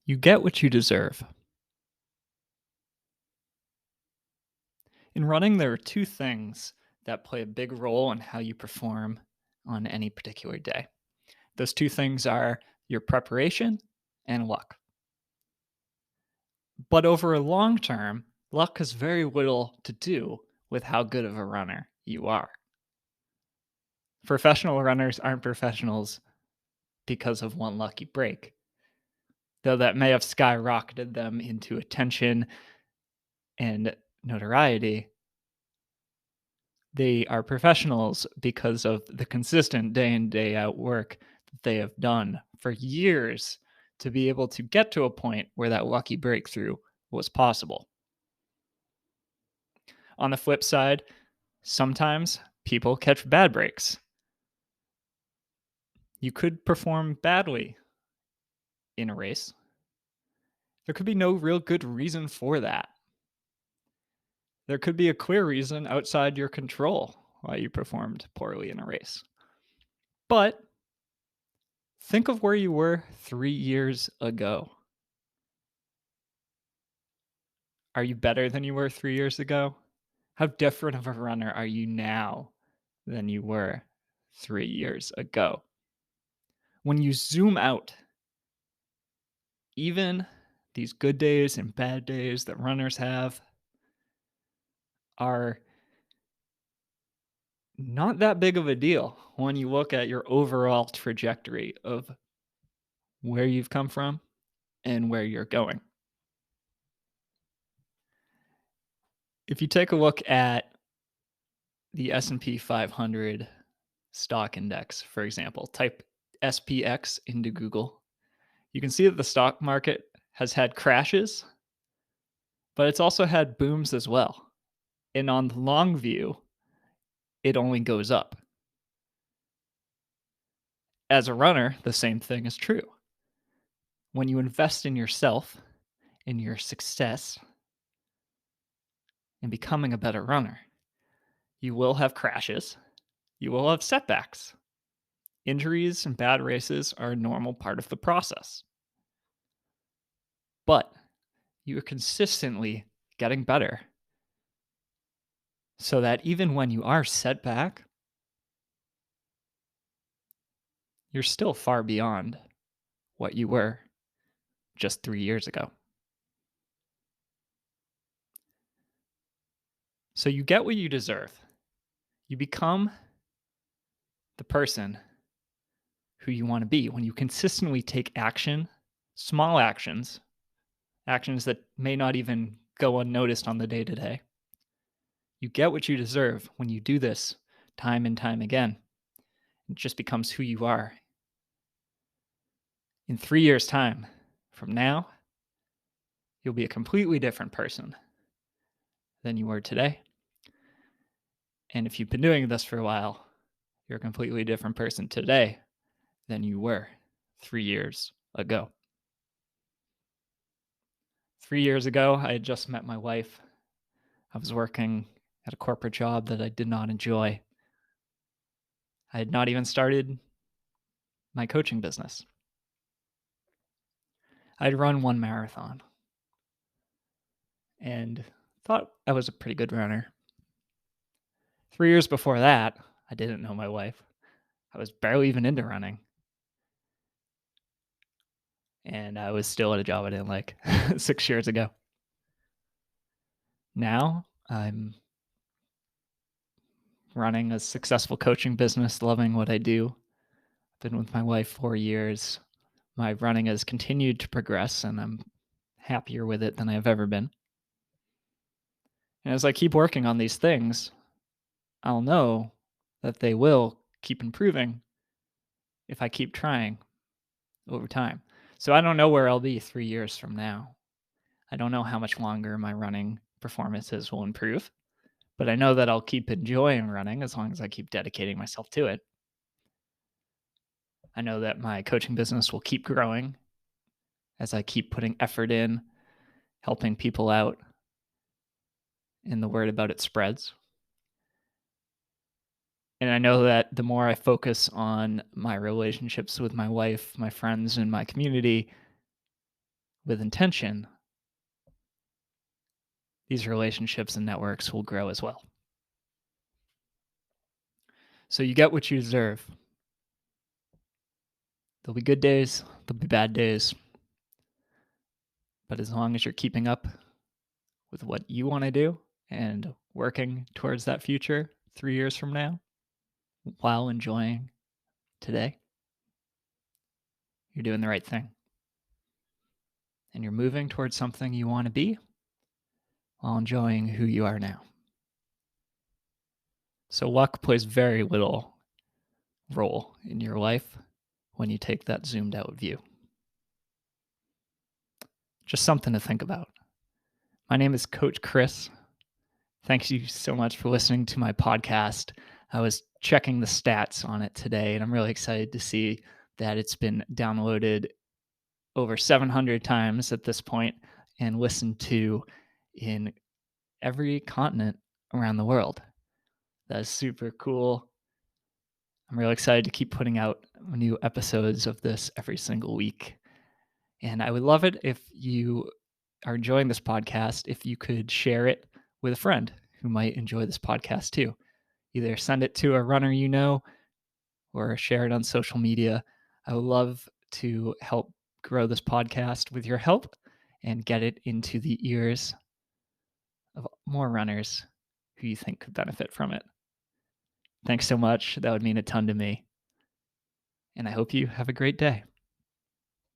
You get what you deserve. In running, there are two things that play a big role in how you perform on any particular day. Those two things are your preparation and luck. But over a long term, luck has very little to do with how good of a runner you are. Professional runners aren't professionals because of one lucky break, though that may have skyrocketed them into attention and notoriety. They are professionals because of the consistent day in, day out work that they have done for years to be able to get to a point where that lucky breakthrough was possible. On the flip side, sometimes people catch bad breaks. You could perform badly in a race. There could be no real good reason for that. There could be a clear reason outside your control why you performed poorly in a race. But think of where you were 3 years ago. Are you better than you were 3 years ago? How different of a runner are you now than you were 3 years ago? When you zoom out, even these good days and bad days that runners have are not that big of a deal when you look at your overall trajectory of where you've come from and where you're going. If you take a look at the S&P 500 stock index, for example, type SPX into Google, you can see that the stock market has had crashes, but it's also had booms as well. And on the long view, it only goes up. As a runner, the same thing is true. When you invest in yourself, in your success, in becoming a better runner, you will have crashes, you will have setbacks. Injuries and bad races are a normal part of the process. But you are consistently getting better so that even when you are set back, you're still far beyond what you were just 3 years ago. So you get what you deserve. You become the person who you want to be when you consistently take action, small actions, actions that may not even go unnoticed on the day to day. You get what you deserve when you do this time and time again. It just becomes who you are. In 3 years' time from now, you'll be a completely different person than you were today. And if you've been doing this for a while, you're a completely different person today than you were 3 years ago. 3 years ago, I had just met my wife. I was working at a corporate job that I did not enjoy. I had not even started my coaching business. I'd run one marathon and thought I was a pretty good runner. 3 years before that, I didn't know my wife. I was barely even into running. And I was still at a job I didn't like 6 years ago. Now I'm running a successful coaching business, loving what I do. I've been with my wife 4 years. My running has continued to progress, and I'm happier with it than I've ever been. And as I keep working on these things, I'll know that they will keep improving if I keep trying over time. So I don't know where I'll be 3 years from now. I don't know how much longer my running performances will improve, but I know that I'll keep enjoying running as long as I keep dedicating myself to it. I know that my coaching business will keep growing as I keep putting effort in, helping people out, and the word about it spreads. And I know that the more I focus on my relationships with my wife, my friends, and my community, with intention, these relationships and networks will grow as well. So you get what you deserve. There'll be good days, there'll be bad days, but as long as you're keeping up with what you want to do and working towards that future 3 years from now while enjoying today, you're doing the right thing. And you're moving towards something you want to be while enjoying who you are now. So luck plays very little role in your life when you take that zoomed out view. Just something to think about. My name is Coach Chris. Thanks you so much for listening to my podcast. I was checking the stats on it today, and I'm really excited to see that it's been downloaded over 700 times at this point and listened to in every continent around the world. That's super cool. I'm really excited to keep putting out new episodes of this every single week. And I would love it if you are enjoying this podcast, if you could share it with a friend who might enjoy this podcast too. Either send it to a runner you know or share it on social media. I would love to help grow this podcast with your help and get it into the ears of more runners who you think could benefit from it. Thanks so much. That would mean a ton to me. And I hope you have a great day.